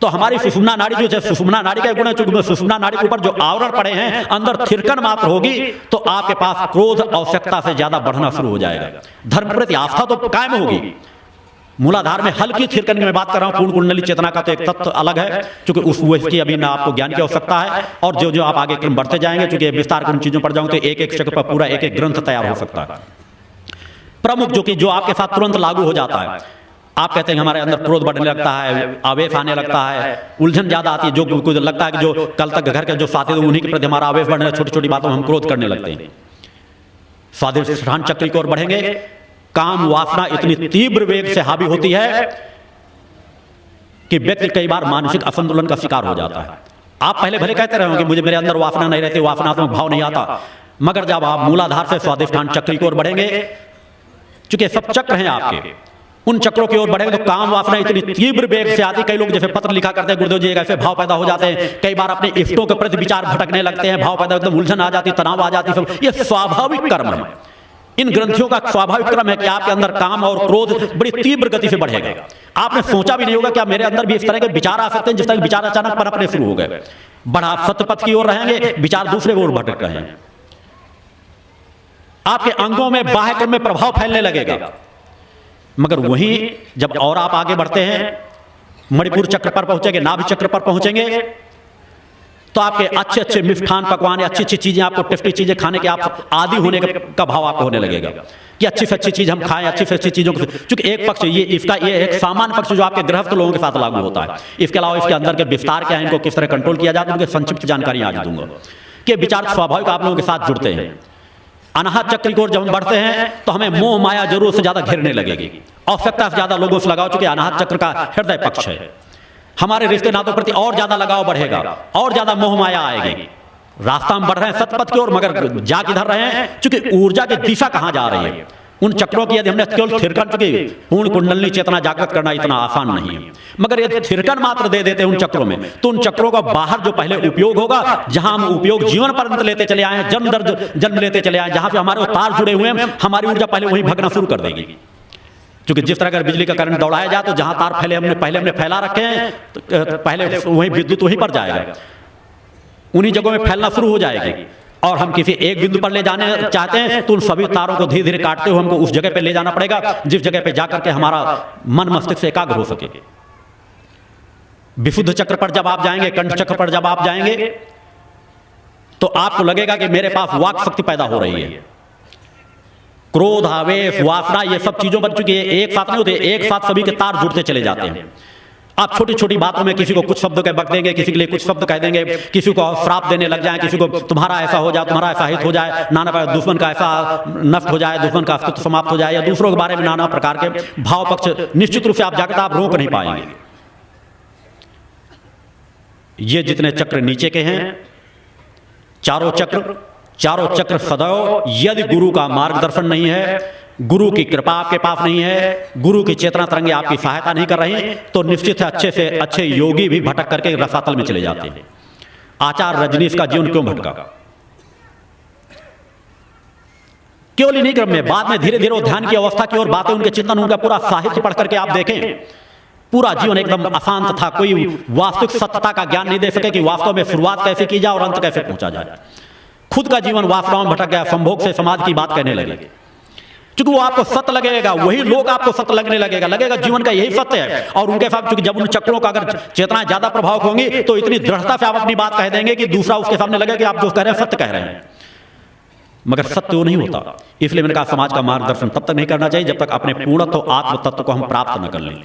तो हमारी सुषुम्ना नाड़ी जो है, सुषुम्ना नाड़ी का गुण है, चूंकि सुषुम्ना नाड़ी के ऊपर जो आवरण पड़े हैं, अंदर थिरकन मात्र होगी तो आपके पास क्रोध आवश्यकता से ज्यादा बढ़ना शुरू हो जाएगा। धर्म प्रति आस्था तो कायम होगी। मूलाधार में हल्की थिरकन की मैं बात कर रहा हूं, पूर्ण कुंडली चेतना का तो एक तत्व अलग है, क्योंकि उसकी अभी ना आपको ज्ञान की आवश्यकता है, और जो जो आप आगे क्रम बढ़ते जाएंगे, चूंकि विस्तार उन चीजों पर जाऊंगे तो एक एक चक्र पर पूरा एक एक ग्रंथ तैयार हो सकता है प्रमुख, जो आपके साथ तुरंत लागू हो जाता है। आप कहते हैं हमारे अंदर क्रोध बढ़ने लगता है, आवेश आने लगता है, उलझन ज्यादा आती है, जो कुछ लगता है कि जो कल तक घर के जो साथी थे उन्हीं के प्रति हमारा आवेश बढ़ने, छोटी छोटी बातों में हम क्रोध करने लगते हैं। स्वाधिष्ठान चक्र की ओर बढ़ेंगे, काम वासना इतनी तीव्र वेग से हावी होती है कि व्यक्ति कई बार मानसिक असंतुलन का शिकार हो जाता है। आप पहले भले कहते रहे कि मुझे मेरे अंदर वासना नहीं रहती, वासनात्मक भाव नहीं आता, मगर जब आप मूलाधार से स्वाधिष्ठान चक्र की ओर बढ़ेंगे, चूंकि सब चक्र हैं आपके, उन चक्रों की ओर बढ़ेंगे तो काम वासना इतनी तीव्र वेग से आती, कई लोग जैसे पत्र लिखा करते हैं, गुरुदेव जी ऐसे भाव पैदा हो जाते हैं, कई बार अपने इष्टों के प्रति विचार भटकने लगते हैं, भाव पैदा होते हैं, उलझन आ जाती, तनाव आ जाती, सब ये स्वाभाविक कर्म है। इन ग्रंथियों का स्वाभाविक क्रम है कि आपके अंदर काम और क्रोध बड़ी तीव्र गति से बढ़ेगा। आपने सोचा भी नहीं होगा क्या मेरे अंदर भी इस तरह के विचार आ सकते हैं, जिस तरह के विचार अचानक पनपने शुरू हो गए। बड़ा सत्य पथ की ओर रहेंगे, विचार दूसरे ओर भटक रहे हैं, आपके अंगों में बाह्य क्रम में प्रभाव फैलने लगेगा। मगर वहीं जब और आप आगे बढ़ते हैं, मणिपुर चक्र पर पहुंचेंगे, नाभि चक्र पर पहुंचेंगे, तो आपके अच्छे अच्छे मिष्ठान पकवान, अच्छी अच्छी चीजें, आपको टेस्टी चीजें खाने के आप आदि होने का भाव आपको होने लगेगा कि अच्छी से अच्छी चीज हम खाएं, अच्छी से अच्छी चीजों को। क्योंकि एक पक्ष ये एक सामान्य पक्ष जो आपके गृहस्थ लोगों के साथ लागू होता है। इसके अलावा इसके अंदर के विस्तार क्या है, इनको किस तरह कंट्रोल किया जाता है, उनकी संक्षिप्त जानकारी आज दूंगा कि विचार स्वाभाविक आप लोगों के साथ जुड़ते हैं। अनाहत चक्र की ओर जब हम बढ़ते हैं तो हमें मोह माया जरूर से ज्यादा घेरने लगेगी, आवश्यकता से ज्यादा लोगों से लगाव, चूंकि अनाहत चक्र का हृदय पक्ष है। हमारे रिश्ते नातों प्रति और ज्यादा लगाव बढ़ेगा, और ज्यादा मोह माया आएगी। रास्ता हम बढ़ रहे हैं सतपथ की ओर, मगर जा किधर रहे हैं, चूंकि ऊर्जा की दिशा कहां जा रही है। उन चक्रों की यदि हमने केवल थिरकन, चुकी पूर्ण कुंडली चेतना जागृत करना इतना आसान नहीं है, मगर यदि थिरकन मात्र दे देते हैं उन चक्रों में, तो उन चक्रों का बाहर जो पहले उपयोग होगा, जहां हम उपयोग जीवन पर्यंत लेते चले आए हैं, जन्म दर जन्म लेते चले आए, जहां पे हमारे तार जुड़े हुए हैं, हमारी ऊर्जा पहले वहीं भगना शुरू कर देगी। क्योंकि जिस तरह अगर बिजली का करंट दौड़ाया जाए तो जहां तार पहले हमने फैला रखे हैं, तो पहले वहीं विद्युत वहीं पर जाएगा, उन्हीं जगहों में फैलना शुरू हो जाएगी। और हम किसी एक बिंदु पर ले जाने चाहते हैं तो उन सभी तारों को धीरे धीरे काटते हुए हमको उस जगह पे ले जाना पड़ेगा जिस जगह पे जाकर के हमारा मन मस्तिष्क से एकाग्र हो सके। विशुद्ध चक्र पर जब आप जाएंगे, कंठ चक्र पर जब आप जाएंगे, तो आपको लगेगा कि मेरे पास वाक शक्ति पैदा हो रही है। क्रोध, आवेश, वासना, ये सब चीजों बन चुकी है, एक साथ नहीं होते, एक साथ सभी के तार जुड़ते चले जाते हैं। आप छोटी छोटी बातों में किसी को कुछ शब्द कह बक देंगे, किसी के लिए कुछ शब्द कह देंगे, किसी को श्राप देने लग जाए, किसी को तुम्हारा ऐसा हो जाए, तुम्हारा ऐसा हित हो जाए, नाना प्रकार दुश्मन का ऐसा नष्ट हो जाए, दुश्मन का अस्तित्व समाप्त हो जाए, या दूसरों के बारे में नाना प्रकार के भाव पक्ष निश्चित रूप से आप जाकर आप रोक नहीं पाएंगे। ये जितने चक्र नीचे के हैं, चारों चक्र सदैव, यदि गुरु का मार्गदर्शन नहीं है, गुरु की कृपा आपके पास नहीं है, गुरु की चेतना तरंगे आपकी सहायता नहीं कर रही, तो निश्चित है अच्छे से अच्छे योगी भी भटक करके रसातल में चले जाते हैं। आचार्य रजनीश का जीवन क्यों भटका? केवल इन्हीं क्रम में, बाद में धीरे धीरे वो ध्यान की अवस्था की ओर बातें, उनके चिंतन, उनका पूरा साहित्य पढ़ करके आप देखें, पूरा जीवन एकदम अशांत था। कोई वास्तविक सत्यता का ज्ञान नहीं दे सके कि वास्तव में शुरुआत कैसे की जाए और अंत कैसे पहुंचा जाए। खुद का जीवन वासनाओं में भटक गया, संभोग से समाज की बात कहने लगे, क्योंकि वो आपको सत्य लगेगा, वही लोग आपको सत्य लगने लगेगा जीवन का यही सत्य है। और उनके साथ चूंकि जब उन चक्रों का अगर चेतनाएं ज्यादा प्रभावक होंगी तो इतनी दृढ़ता से आप अपनी बात कह देंगे कि दूसरा उसके सामने लगे कि आप जो कह रहे हैं सत्य कह रहे हैं, मगर सत्य वो नहीं होता। इसलिए मैंने कहा समाज का मार्गदर्शन तब तक नहीं करना चाहिए जब तक अपने पूर्णत्व आत्म तत्व को हम प्राप्त न कर लें।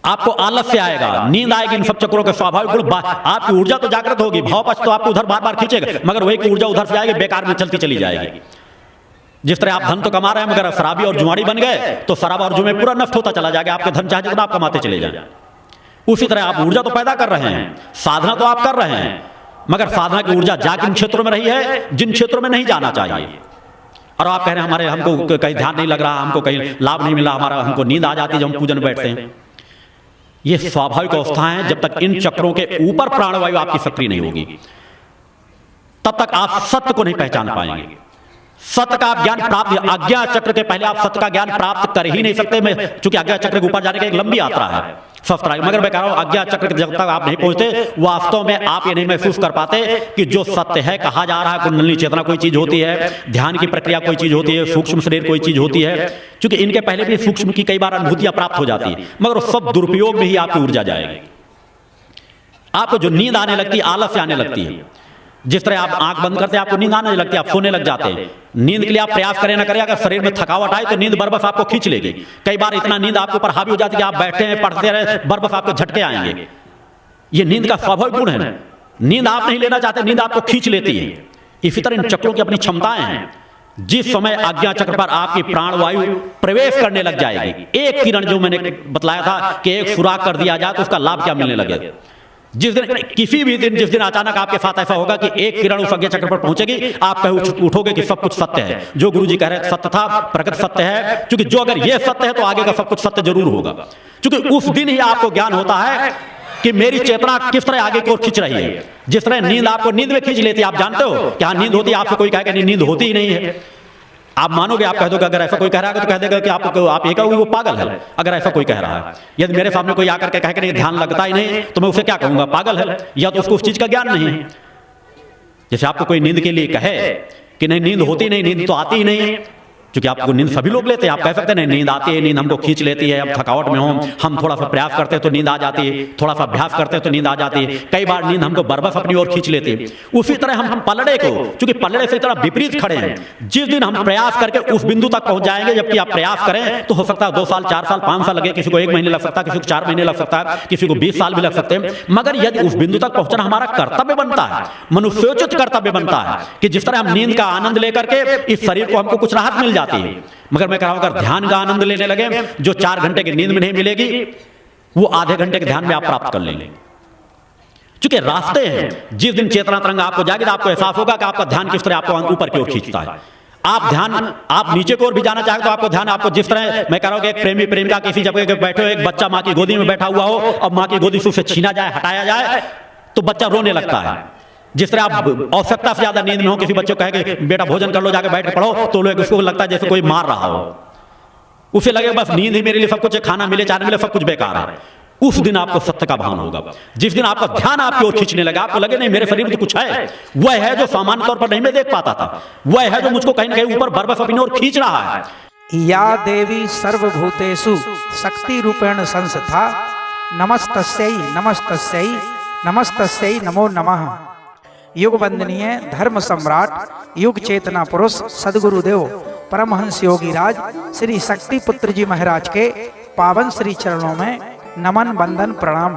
आपको आलस्य आएगा, नींद आएगी, इन सब चक्रों के स्वाभाविक गुण, आपकी ऊर्जा तो जागृत होगी, भाव पक्ष तो आपको उधर बार बार खींचेगा, मगर वही की ऊर्जा उधर से आएगी, बेकार में चलती चली जाएगी। जिस तरह आप धन तो कमा रहे हैं मगर शराबी और जुआड़ी बन गए तो शराब और जुए पूरा नष्ट होता चला जाएगा, आपके धन चाहे जितना आप कमाते चले जाए। उसी तरह आप ऊर्जा तो पैदा कर रहे हैं, साधना तो आप कर रहे हैं, मगर साधना की ऊर्जा जा किन क्षेत्रों में रही है जिन क्षेत्रों में नहीं जाना चाहिए। और आप कह रहे हैं हमको कहीं ध्यान नहीं लग रहा, हमको कहीं लाभ नहीं मिला, हमको नींद आ जाती है जब हम पूजन बैठते हैं। ये स्वाभाविक अवस्था है। जब तक इन चक्रों के ऊपर प्राणवायु आपकी सक्रिय नहीं होगी तब तक आप सत्य को नहीं पहचान पाएंगे। सत्य का आप ज्ञान प्राप्त, आज्ञा चक्र के पहले आप सत्य का ज्ञान प्राप्त कर ही नहीं सकते। मैं चूंकि आज्ञा चक्र के ऊपर जाने की एक लंबी यात्रा है, मगर मैं कह रहा हूं आज्ञा चक्र के जब तक आप नहीं पहुंचते वास्तव में आप ये नहीं महसूस कर पाते कि जो सत्य है कहा जा रहा है, कुंडलिनी चेतना कोई चीज होती है, ध्यान की प्रक्रिया कोई चीज होती है, सूक्ष्म शरीर कोई चीज होती है। क्योंकि इनके पहले भी सूक्ष्म की कई बार अनुभूतियां प्राप्त हो जाती है, मगर सब दुरुपयोग में ही आपकी ऊर्जा जाएगी। आपको जो नींद आने लगती है, आलस्य आने लगती है, जिस तरह आप आंख बंद करते हैं आपको नींद आने लगती है, आप सोने लग जाते हैं। नींद के लिए आप प्रयास करें ना करें, अगर शरीर में थकावट आए तो नींद बरबस आपको खींच लेगी। कई बार इतना नींद आपके ऊपर हावी हो जाती है कि आप बैठते हैं पढ़ते रहे, बरबस आपको झटके आएंगे। ये नींद का स्वाभाविक गुण है, नींद आप नहीं लेना चाहते, नींद आपको खींच लेती है। इसी तरह इन चक्रों की अपनी क्षमताएं हैं। जिस समय आज्ञा चक्र पर आपकी प्राणवायु प्रवेश करने लग जाएगी, एक किरण जो मैंने बतलाया था कि एक सुराख कर दिया जाए तो उसका लाभ क्या मिलने लगेगा। जिस दिन किसी भी दिन जिस दिन अचानक आपके साथ ऐसा होगा कि एक किरण उस आज्ञा चक्र पर पहुंचेगी, आप कहीं उठोगे कि सब कुछ सत्य है, जो गुरुजी कह रहे सत्य था, प्रकट सत्य है। क्योंकि जो अगर ये सत्य है तो आगे का सब कुछ सत्य जरूर होगा। क्योंकि उस दिन ही आपको ज्ञान होता है कि मेरी चेतना किस तरह आगे की ओर खींच रही है। जिस तरह नींद आपको नींद में खींच लेती है, आप जानते हो क्या नींद होती है, आपसे कोई कहेगा नहीं नींद होती ही नहीं है, आप मानोगे, आप कह दोगे। अगर ऐसा कोई कह रहा है तो कह देगा कि आप ये कहोगे वो पागल है। अगर ऐसा कोई कह रहा है, यदि मेरे सामने कोई आकर के कहे कि नहीं ध्यान लगता ही नहीं, तो मैं उसे क्या कहूंगा, पागल है, या तो उसको उस चीज का ज्ञान नहीं है। जैसे आपको कोई नींद के लिए कहे कि नहीं नींद होती नहीं, नींद तो आती ही नहीं है, क्योंकि आपको नींद सभी लोग लेते हैं। आप कह सकते हैं नहीं नींद आती है, नींद हमको खींच लेती है, अब थकावट में हो, हम थोड़ा सा प्रयास करते हैं तो नींद आ जाती है, थोड़ा सा अभ्यास करते हैं तो नींद आ जाती है। कई बार नींद हमको बरबस अपनी ओर खींच लेती है। उसी तरह हम पलड़े को, क्योंकि पलड़े से इतना विपरीत खड़े हैं, जिस दिन हम प्रयास करके उस बिंदु तक पहुंच जाएंगे, जबकि आप प्रयास करें तो हो सकता है 2 साल 4 साल 5 साल लगे, किसी को 1 महीने लग सकता है, किसी को 4 महीने लग सकता है, किसी को 20 साल भी लग सकते हैं। मगर यदि उस बिंदु तक पहुंचना हमारा कर्तव्य बनता है, मनुष्योचित कर्तव्य बनता है, कि जिस तरह हम नींद का आनंद लेकर के इस शरीर को हमको कुछ राहत मिल जाती है, मगर मैं कह रहा हूं अगर ध्यान का आनंद लेने लगे, जो 4 घंटे की नींद में नहीं मिलेगी वो आधे घंटे के ध्यान में आप प्राप्त कर लेंगे। क्योंकि रास्ते हैं, जिस दिन चेतना तरंग आपको जाएगी तो आपको एहसास होगा कि आपका ध्यान किस तरह आपको ऊपर की ओर खींचता है। आप नीचे की ओर भी जाना चाहते तो आपको ध्यान, आपको जिस तरह मैं कह रहा हूं कि एक प्रेमी प्रेमिका किसी जगह बैठे हो, एक बच्चा मां की गोदी में बैठा हुआ हो और मां की गोदी से उसे छीना जाए, हटाया जाए तो बच्चा रोने लगता है। जिस तरह आप आवश्यकता से ज्यादा नींद में हो, किसी बच्चे को कहे कि बेटा भोजन कर लो, जाके बैठ के पढ़ो, तो लोग उसको लगता है जैसे कोई मार रहा हो, उसे लगे बस नींद ही मेरे लिए सब कुछ है, खाना मिले चाहे मिले सब कुछ बेकार है। उस दिन आपको सत्य का भान होगा। जिस दिन आपका ध्यान आपकी ओर खींचने लगा, आपको लगे नहीं मेरे शरीर में तो कुछ है, वह है जो सामान्य तौर पर नहीं मैं देख पाता था, वह है जो मुझको कहीं ना कहीं ऊपर बरबस अपनी ओर खींच रहा है। या देवी सर्वभूतेषु शक्ति रूपेण संस्था नमस्तस्यै नमस्तस्यै नमस्तस्यै नमो नमः। युग वंदनीय धर्म सम्राट युग चेतना पुरुष सदगुरुदेव परमहंस योगी राज श्री शक्ति पुत्र जी महाराज के पावन श्री चरणों में नमन वंदन प्रणाम।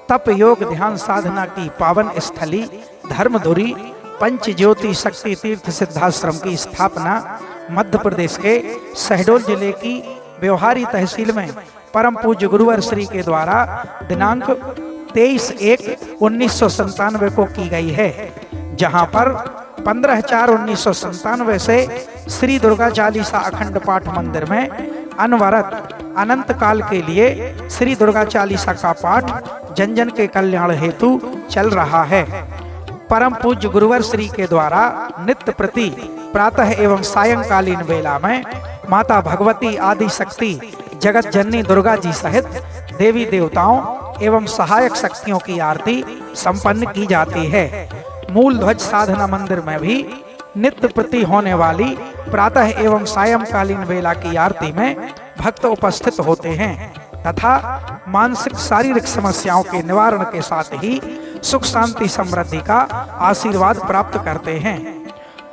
तप योग ध्यान साधना की पावन स्थली धर्मधुरी पंच ज्योति शक्ति तीर्थ सिद्धाश्रम की स्थापना मध्य प्रदेश के शहडोल जिले की व्यवहारी तहसील में परम पूज्य गुरुवर श्री के द्वारा दिनांक 23/1/1997 को की गई है, जहां पर 15/4/1997 से श्री दुर्गा चालीसा अखंड पाठ मंदिर में अनवरत अनंत काल के लिए श्री दुर्गा चालीसा का पाठ जन जन के कल्याण हेतु चल रहा है। परम पूज्य गुरुवर श्री के द्वारा नित्य प्रति प्रातः एवं सायंकालीन वेला में माता भगवती आदि शक्ति जगत जननी दुर्गा जी सहित देवी देवताओं एवं सहायक शक्तियों की आरती संपन्न की जाती है। मूल ध्वज साधना मंदिर में भी नित्य प्रति होने वाली प्रातः एवं सायंकालीन वेला की आरती में भक्त उपस्थित होते हैं तथा मानसिक शारीरिक समस्याओं के निवारण के साथ ही सुख शांति समृद्धि का आशीर्वाद प्राप्त करते हैं।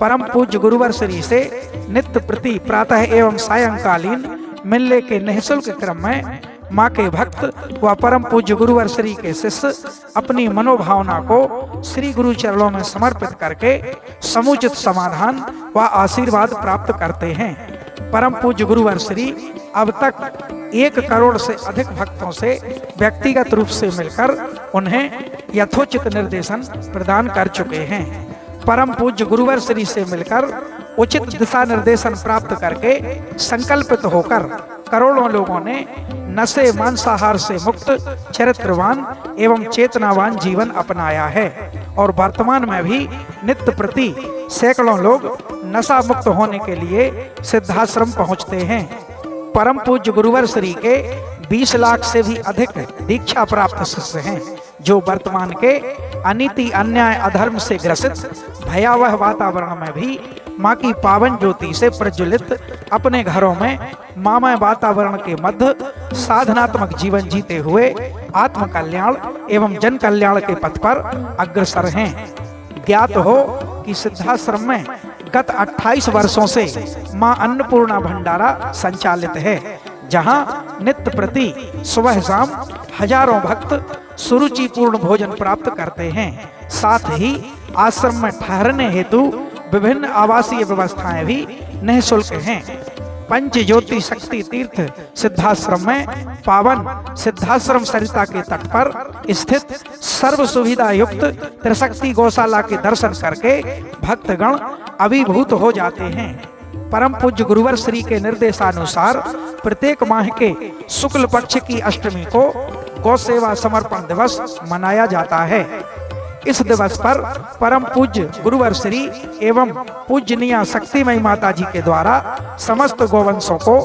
परम पूज्य गुरुवर श्री से नित्य प्रति प्रातः एवं सायंकालीन मिलने के निःशुल्क क्रम में माँ के भक्त व परम पूज्य गुरुवर श्री के शिष्य अपनी मनोभावना को श्री गुरु चरणों में समर्पित करके समुचित समाधान व आशीर्वाद प्राप्त करते हैं। परम पूज्य गुरुवर श्री अब तक 1 करोड़ से अधिक भक्तों से व्यक्तिगत रूप से मिलकर उन्हें यथोचित निर्देशन प्रदान कर चुके हैं। परम पूज्य गुरुवर श्री से मिलकर उचित दिशा निर्देशन प्राप्त करके संकल्पित होकर करोड़ों लोगों ने नशे मांसाहार से मुक्त चरित्रवान एवं चेतनावान जीवन अपनाया है और वर्तमान में भी नित्य प्रति सैकड़ों लोग नशा मुक्त होने के लिए सिद्धाश्रम पहुंचते हैं। परम पूज्य गुरुवर श्री के 20 लाख से भी अधिक दीक्षा प्राप्त शिष्य हैं, जो वर्तमान के अनीति अन्याय अधर्म से ग्रसित भयावह वातावरण में भी माँ की पावन ज्योति से प्रज्वलित अपने घरों में मामय वातावरण के मध्य साधनात्मक जीवन जीते हुए आत्म कल्याण एवं जन कल्याण के पथ पर अग्रसर हैं। ज्ञात हो कि सिद्धाश्रम में गत 28 वर्षों से माँ अन्नपूर्णा भंडारा संचालित है, जहां नित्य प्रति सुबह शाम हजारों भक्त सुरुचिपूर्ण भोजन प्राप्त करते हैं। साथ ही आश्रम में ठहरने हेतु विभिन्न आवासीय व्यवस्थाएं भी निःशुल्क हैं। पंच ज्योति शक्ति तीर्थ सिद्धाश्रम में पावन सिद्धाश्रम सरिता के तट पर स्थित सर्व सुविधा युक्त त्रिशक्ति गौशाला के दर्शन करके भक्तगण अभिभूत हो जाते हैं। परम पूज्य गुरुवर श्री के निर्देशानुसार प्रत्येक माह के शुक्ल पक्ष की अष्टमी को गौ सेवा समर्पण दिवस मनाया जाता है। इस दिवस पर परम पूज्य गुरुवर श्री एवं पूजनीय शक्तिमयी माता जी के द्वारा समस्त गोवंशों को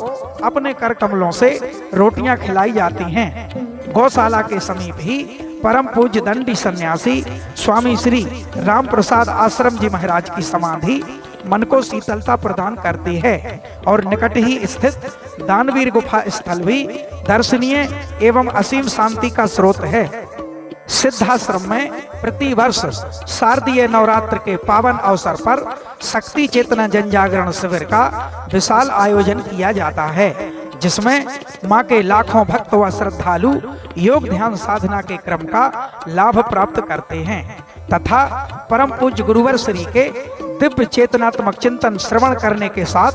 अपने कर कमलों से रोटियां खिलाई जाती हैं। गौशाला के समीप ही परम पूज्य दंडी सन्यासी स्वामी श्री राम प्रसाद आश्रम जी महाराज की समाधि मन को शीतलता प्रदान करती है और निकट ही स्थित दानवीर गुफा स्थल भी दर्शनीय एवं असीम शांति का स्रोत है। सिद्धाश्रम में प्रतिवर्ष शारदीय नवरात्र के पावन अवसर पर शक्ति चेतना जन जागरण शिविर का विशाल आयोजन किया जाता है, जिसमें मां के लाखों भक्त व श्रद्धालु योग ध्यान साधना के क्रम का लाभ प्राप्त करते हैं तथा परम पूज्य गुरुवर श्री के दिव्य चेतनात्मक चिंतन श्रवण करने के साथ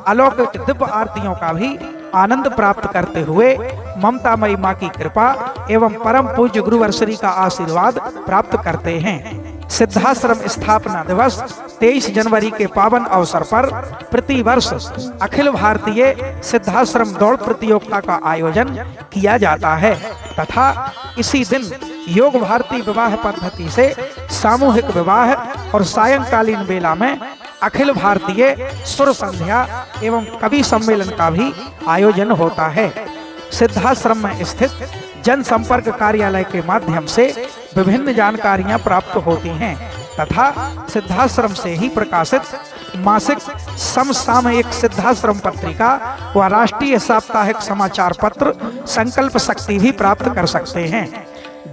अलौकिक दिव्य आरतियों का भी आनंद प्राप्त करते हुए ममतामयी मां की कृपा एवं परम पूज्य गुरुवर श्री का आशीर्वाद प्राप्त करते हैं। सिद्धाश्रम स्थापना दिवस 23 जनवरी के पावन अवसर पर प्रति वर्ष अखिल भारतीय सिद्धाश्रम दौड़ प्रतियोगिता का आयोजन किया जाता है तथा इसी दिन योग भारती विवाह पद्धति से सामूहिक विवाह और सायंकालीन बेला में अखिल भारतीय सुर संध्या एवं कवि सम्मेलन का भी आयोजन होता है। सिद्धाश्रम में स्थित जनसंपर्क कार्यालय के माध्यम से विभिन्न जानकारियां प्राप्त होती हैं तथा सिद्धाश्रम से ही प्रकाशित मासिक समसामयिक सिद्धाश्रम पत्रिका व राष्ट्रीय साप्ताहिक समाचार पत्र संकल्प शक्ति भी प्राप्त कर सकते हैं,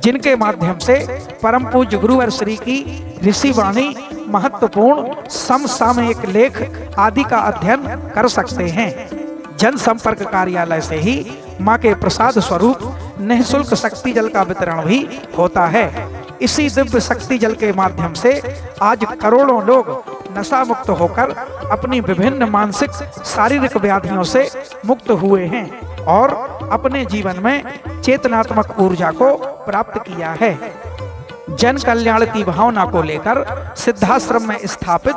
जिनके माध्यम से परम पूज्य गुरुवर श्री की ऋषि वाणी, महत्वपूर्ण समसामयिक लेख आदि का अध्ययन कर सकते हैं। जनसंपर्क कार्यालय से ही माँ के प्रसाद स्वरूप निःशुल्क शक्ति जल का वितरण भी होता है। इसी दिव्य शक्ति जल के माध्यम से आज करोड़ों लोग नशा मुक्त होकर अपनी विभिन्न मानसिक शारीरिक व्याधियों से मुक्त हुए हैं और अपने जीवन में चेतनात्मक ऊर्जा को प्राप्त किया है। जन कल्याण की भावना को लेकर सिद्धाश्रम में स्थापित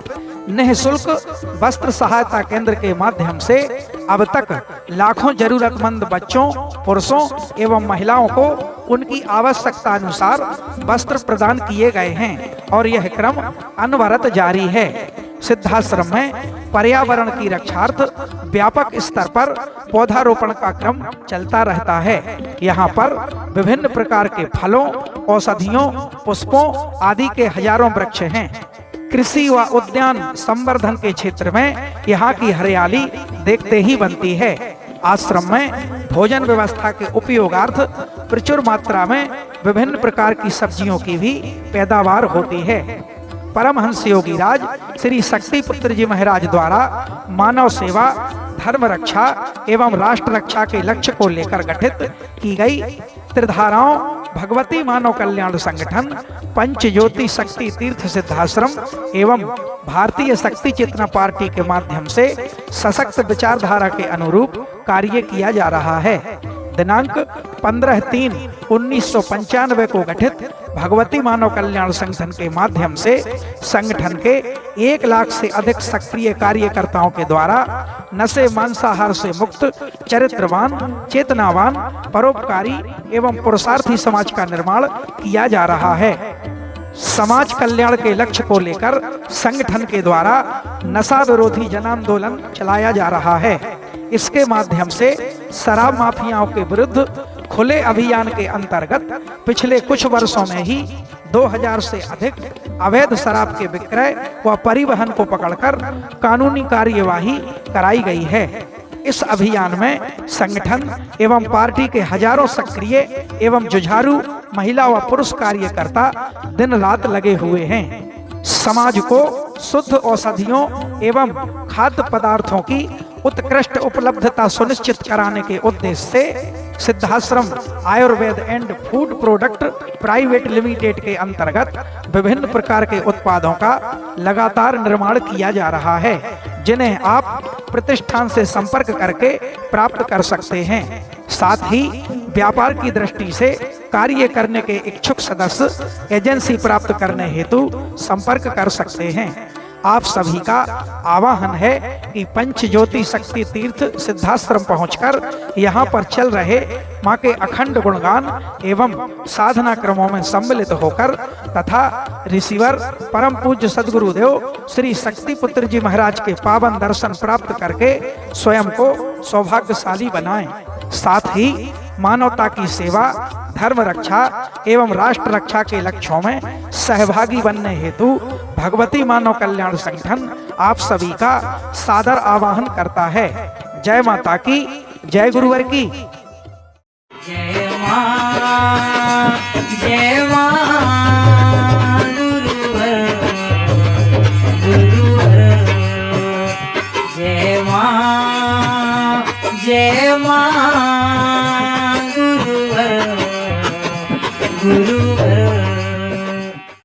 निःशुल्क वस्त्र सहायता केंद्र के माध्यम से अब तक लाखों जरूरतमंद बच्चों, पुरुषों एवं महिलाओं को उनकी आवश्यकता अनुसार वस्त्र प्रदान किए गए हैं और यह क्रम अनवरत जारी है। सिद्धाश्रम में पर्यावरण की रक्षार्थ व्यापक स्तर पर पौधारोपण का क्रम चलता रहता है। यहाँ पर विभिन्न प्रकार के फलों, औषधियों, पुष्पों आदि के हजारों वृक्ष हैं। कृषि व उद्यान संवर्धन के क्षेत्र में यहाँ की हरियाली देखते ही बनती है। आश्रम में भोजन व्यवस्था के उपयोगार्थ प्रचुर मात्रा में विभिन्न प्रकार की सब्जियों की भी पैदावार होती है। परमहंस योगी राज श्री शक्ति पुत्र जी महाराज द्वारा मानव सेवा, धर्म रक्षा एवं राष्ट्र रक्षा के लक्ष्य को लेकर गठित की गई त्रिधाराओं भगवती मानव कल्याण संगठन, पंच ज्योति शक्ति तीर्थ सिद्धाश्रम एवं भारतीय शक्ति चेतना पार्टी के माध्यम से सशक्त विचारधारा के अनुरूप कार्य किया जा रहा है। दिनांक 15/3/1995 को गठित भगवती मानव कल्याण संगठन के माध्यम से संगठन के 1 लाख से अधिक सक्रिय कार्यकर्ताओं के द्वारा नशे मांसाहार से मुक्त, चरित्रवान, चेतनावान, परोपकारी एवं पुरुषार्थी समाज का निर्माण किया जा रहा है। समाज कल्याण के लक्ष्य को लेकर संगठन के द्वारा नशा विरोधी जन आंदोलन चलाया जा रहा है। इसके माध्यम से शराब माफियाओं के विरुद्ध खुले अभियान के अंतर्गत पिछले कुछ वर्षों में ही 2000 से अधिक अवैध शराब के विक्रय व परिवहन को पकड़कर कानूनी कार्यवाही कराई गई है। इस अभियान में संगठन एवं पार्टी के हजारों सक्रिय एवं जुझारू महिला व पुरुष कार्यकर्ता दिन रात लगे हुए हैं। समाज को शुद्ध औषधियों एवं खाद्य पदार्थों की उत्कृष्ट उपलब्धता सुनिश्चित कराने के उद्देश्य से Siddhashram Ayurveda and food product private limited के अंतर्गत विभिन्न प्रकार के उत्पादों का लगातार निर्माण किया जा रहा है, जिन्हें आप प्रतिष्ठान से संपर्क करके प्राप्त कर सकते हैं। साथ ही व्यापार की दृष्टि से कार्य करने के इच्छुक सदस्य एजेंसी प्राप्त करने हेतु संपर्क कर सकते हैं। आप सभी का आह्वान है कि पंच ज्योति शक्ति तीर्थ सिद्धाश्रम पहुंचकर यहाँ पर चल रहे माँ के अखंड गुणगान एवं साधना क्रमों में सम्मिलित होकर तथा ऋषिवर परम पूज्य सद्गुरुदेव श्री शक्ति पुत्र जी महाराज के पावन दर्शन प्राप्त करके स्वयं को सौभाग्यशाली बनाएं। साथ ही मानवता की सेवा, धर्म रक्षा एवं राष्ट्र रक्षा के लक्ष्यों में सहभागी बनने हेतु भगवती मानव कल्याण संगठन आप सभी का सादर आह्वान करता है। जय माता की, जय गुरुवर की। जय मां, जय मां।